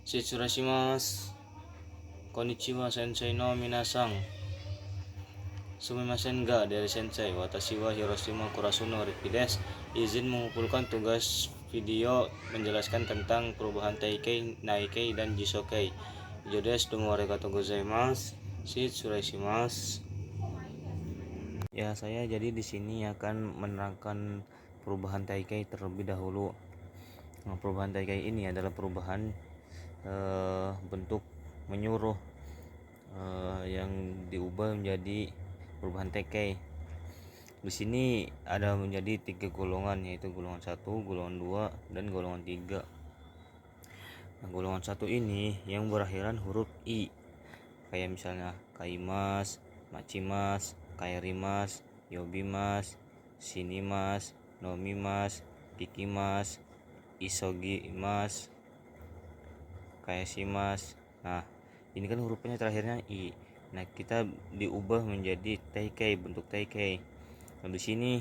Shitsurashimasu. Konnichiwa sensei no minasang. Sumimasen ga dari sensei. Watashi wa Hiroshima Kurasuno Riki desu. Izin mengumpulkan tugas video menjelaskan tentang perubahan Teikei, Naikei, dan Jisokei. Ijo desu, domo arigatou gozaimasu. Shitsurashimasu. Ya, saya jadi di sini akan menerangkan perubahan Teikei terlebih dahulu. Nah, perubahan Teikei ini adalah perubahan bentuk menyuruh yang diubah menjadi perubahan Teikei. Di sini ada menjadi 3 golongan, yaitu golongan 1, golongan 2, dan golongan 3. Nah, golongan 1 ini yang berakhiran huruf I, kayak misalnya kaimas, machimas, kairimas, yobimas, shinimas, nomimas, kikimas, isogimas, kaesimas. Nah, ini kan hurufnya terakhirnya I. Nah, kita diubah menjadi Teikei, bentuk Teikei. Nah, di sini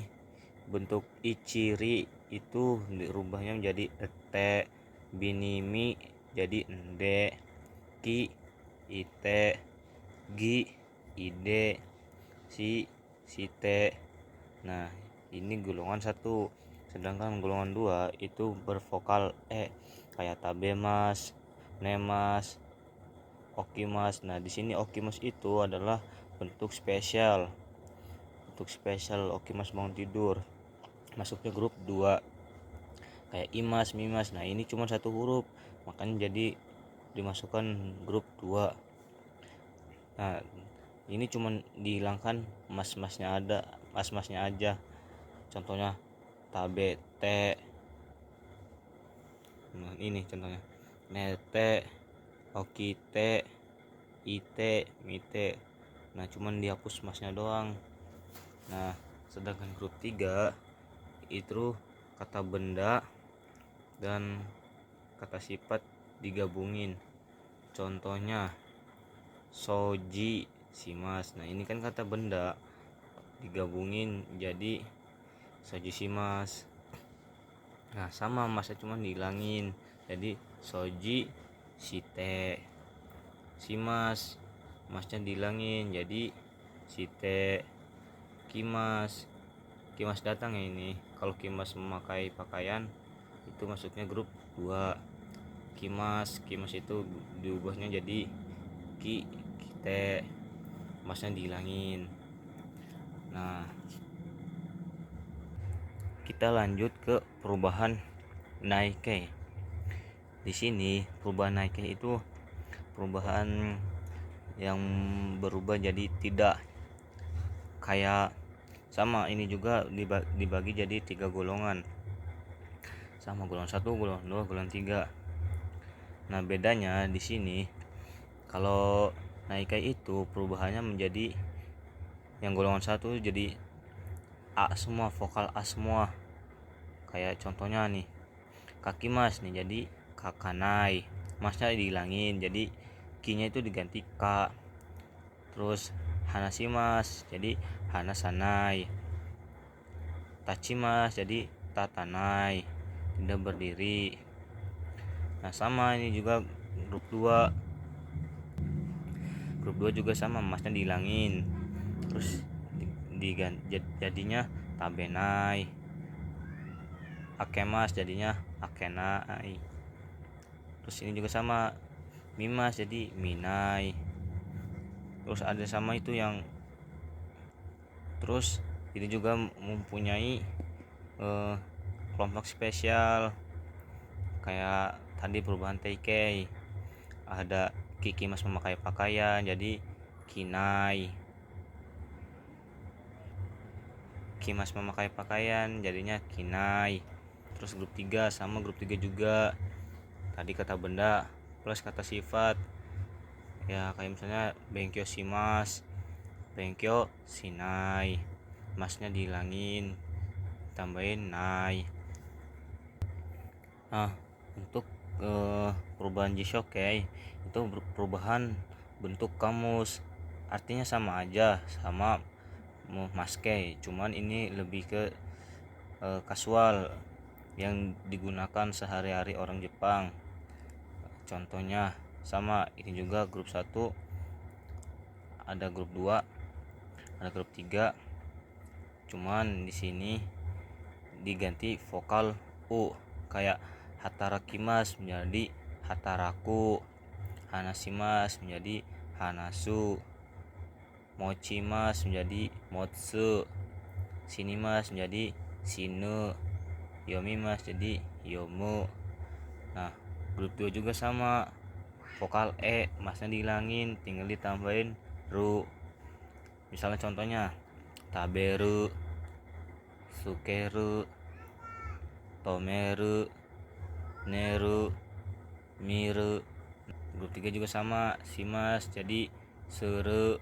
bentuk ichiri itu dirubahnya menjadi ete, binimi jadi ende, ki ite, gi ide, si site. Nah, ini golongan 1. Sedangkan golongan 2 itu bervokal E, kayak tabemas, nemas, okimas. Nah, di sini okimas itu adalah bentuk spesial. Bentuk spesial okimas bangun tidur. Masuknya grup 2. Kayak imas, mimas. Nah, ini cuma 1 huruf, makanya jadi dimasukkan grup 2. Nah, ini cuma dihilangkan mas-masnya aja. Contohnya tabete. Nah, ini contohnya nete, okite, ite, mite. Nah, cuman dihapus masnya doang. Nah, sedangkan grup 3 itu kata benda dan kata sifat digabungin. Contohnya soji shimas. Nah, ini kan kata benda digabungin jadi soji shimas. Nah, sama masnya cuma dihilangin jadi soji shite. Shimas, masnya dihilangin jadi shite. Kimas, kimas datang ya ini. Kalau kimas memakai pakaian itu masuknya grup 2. Kimas itu diubahnya jadi kite, masnya dihilangin. Nah, kita lanjut ke perubahan Naikei. Di sini perubahan Naikei itu perubahan yang berubah jadi tidak, kayak sama ini juga dibagi jadi 3 golongan. Sama golongan 1, golongan 2, golongan 3. Nah, bedanya di sini kalau Naikei itu perubahannya menjadi yang golongan 1 jadi A semua, vokal A semua. Kayak contohnya nih, kaki mas nih jadi kakanai, masnya dihilangin jadi kinya itu diganti K. Terus hanashimas jadi hanasanai, tachimas jadi tatanai, tidak berdiri. Nah, sama ini juga grup 2. Grup 2 juga sama, masnya dihilangin. Terus jadinya tabenai. Akemas jadinya akenai. Terus ini juga sama, mimas jadi minai. Terus ada sama itu yang terus ini juga mempunyai kelompok spesial kayak tadi perubahan Teikei. Ada kikimas memakai pakaian jadi kinai. Kimas memakai pakaian jadinya kinai. Terus grup 3 sama, grup 3 juga tadi kata benda plus kata sifat, ya kayak misalnya benkyo shimas, benkyo shinai, masnya dihilangin tambahin nai. Nah, untuk perubahan jisokei itu perubahan bentuk kamus, artinya sama aja sama maskei, cuman ini lebih ke kasual yang digunakan sehari-hari orang Jepang. contohnya sama, ini juga grup 1, ada grup 2, ada grup 3, cuman di sini diganti vokal u, kayak hatarakimas menjadi hataraku, hanasimas menjadi hanasu, mochimas menjadi motsu, sinimas menjadi sinu, yomimas jadi yomu. Nah, grup 2 juga sama, vokal e masnya dihilangin, tinggal ditambahin ru. Misalnya contohnya taberu, sukeru, tomeru, neru, miru. Grup 3 juga sama, simas jadi suru,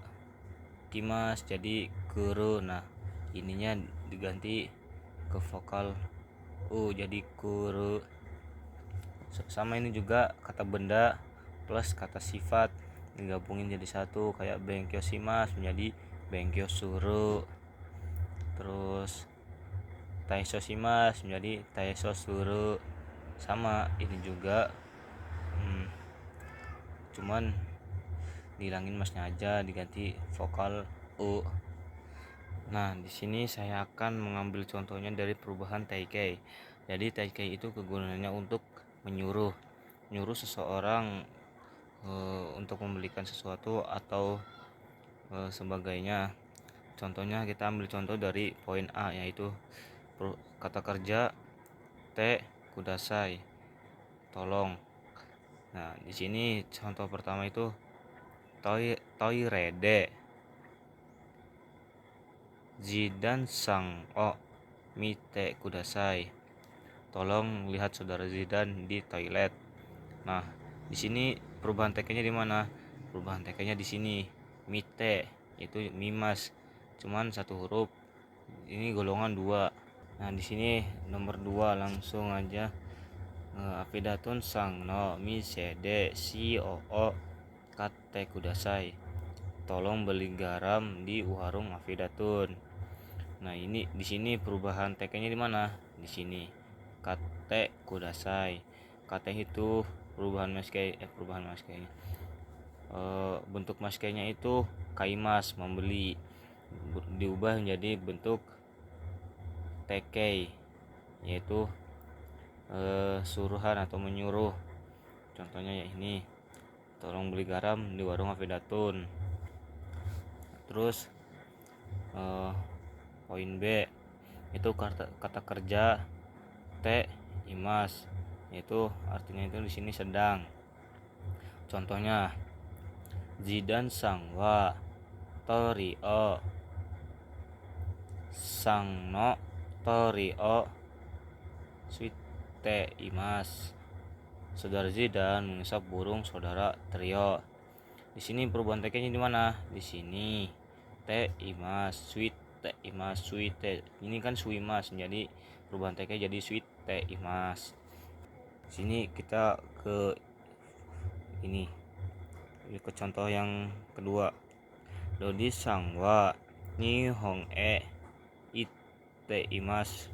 kimas jadi kuru. Nah, ininya diganti ke vokal u jadi kuru. Sama ini juga kata benda plus kata sifat digabungin jadi satu, kayak benkyoshimas menjadi benkyosuru, terus taishoshimas menjadi taishosuru. Sama ini juga cuman dihilangin masnya aja, diganti vokal u. Nah, di sini saya akan mengambil contohnya dari perubahan taikei. Jadi taikei itu kegunaannya untuk menyuruh seseorang untuk membelikan sesuatu atau sebagainya. Contohnya kita ambil contoh dari poin A, yaitu kata kerja te kudasai, tolong. Nah, di sini contoh pertama itu toirede Zidan sang o mite kudasai, tolong lihat saudara Zidan di toilet. Nah, di sini perubahan TK-nya di mana? Perubahan TK-nya di sini mite, itu mimas, cuman satu huruf. Ini golongan 2. Nah, di sini nomor 2 langsung aja. Afidatun sang no misede si o kate kudasai, tolong beli garam di warung Afidatun. Nah, ini di sini perubahan TK-nya di mana? Di sini kate kudasai. Kate itu perubahan maskei, bentuk maskeinya itu kaimas, membeli, diubah menjadi bentuk tekei, yaitu suruhan atau menyuruh. Contohnya ya ini, tolong beli garam di warung Afidatun. Terus poin B itu kata kerja te imas, yaitu artinya itu di sini sedang. Contohnya Zidan sang wa tori o sang no tori o suite imas, saudara Zidan mengisap burung saudara Trio. Di sini perubahan TK-nya di mana? Di sini te imas suite imas suite. Ini kan suimas, jadi perubahan TK jadi suite imas. Sini kita ke ini, ke contoh yang kedua. Dodi sang wa nihong ite imas.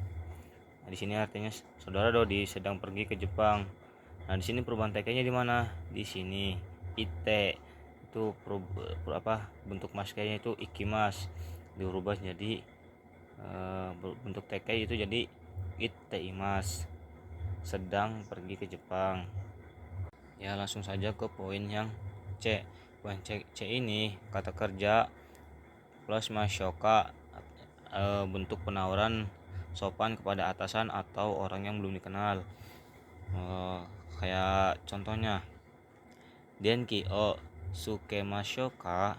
Nah, di sini artinya saudara Dodi sedang pergi ke Jepang. Nah, di sini perubahan TK-nya di mana? Di sini ite itu bentuk maskeinya itu ikimas, dirubah jadi bentuk TK itu jadi ite imas, sedang pergi ke Jepang. Ya, langsung saja ke poin yang C. Poin C ini kata kerja plus masyoka, bentuk penawaran sopan kepada atasan atau orang yang belum dikenal. Kayak contohnya denki o sukemashoka,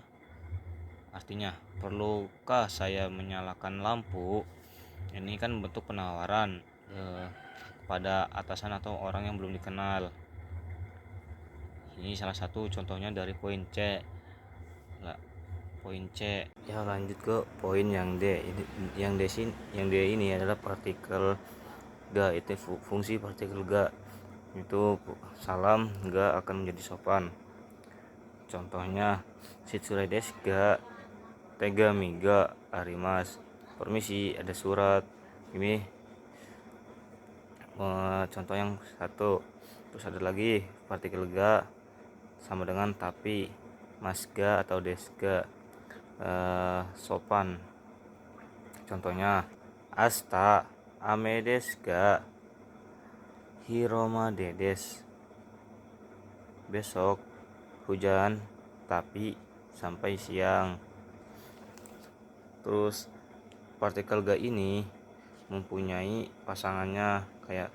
artinya perlukah saya menyalakan lampu. Ini kan bentuk penawaran kepada atasan atau orang yang belum dikenal. Ini salah satu contohnya dari poin C. Poin C. Ya, lanjut ke poin yang D. Yang D ini adalah partikel ga, itu fungsi partikel ga. Itu salam ga akan menjadi sopan. Contohnya shitsurei desu ga, tegami ga arimasu, permisi ada surat. Ini contoh yang satu. Terus ada lagi partikel ga sama dengan tapi, masga atau desga, sopan. Contohnya asta ame desu ga, hiroma dedes. Besok hujan tapi sampai siang. Terus partikel ga ini mempunyai pasangannya kayak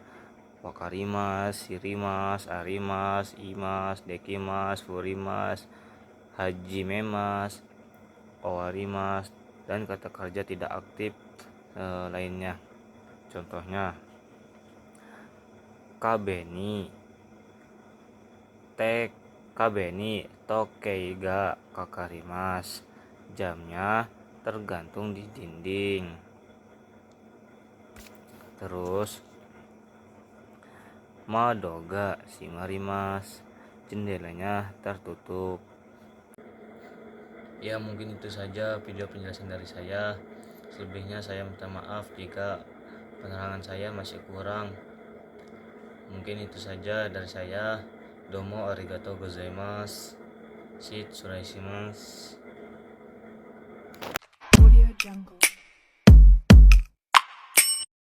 wakarimas, hirimas, arimas, imas, dekimas, furimas, hajimemas, owarimas, dan kata kerja tidak aktif lainnya. Contohnya kabeni tokei ga kakarimas. Jamnya tergantung di dinding. Terus mado ga shimarimas. Jendelanya tertutup. Ya, mungkin itu saja video penjelasan dari saya. Selebihnya saya minta maaf jika penerangan saya masih kurang. Mungkin itu saja dari saya. Domo arigatou gozaimasu. Shitsuraimasu. Audio Jungle.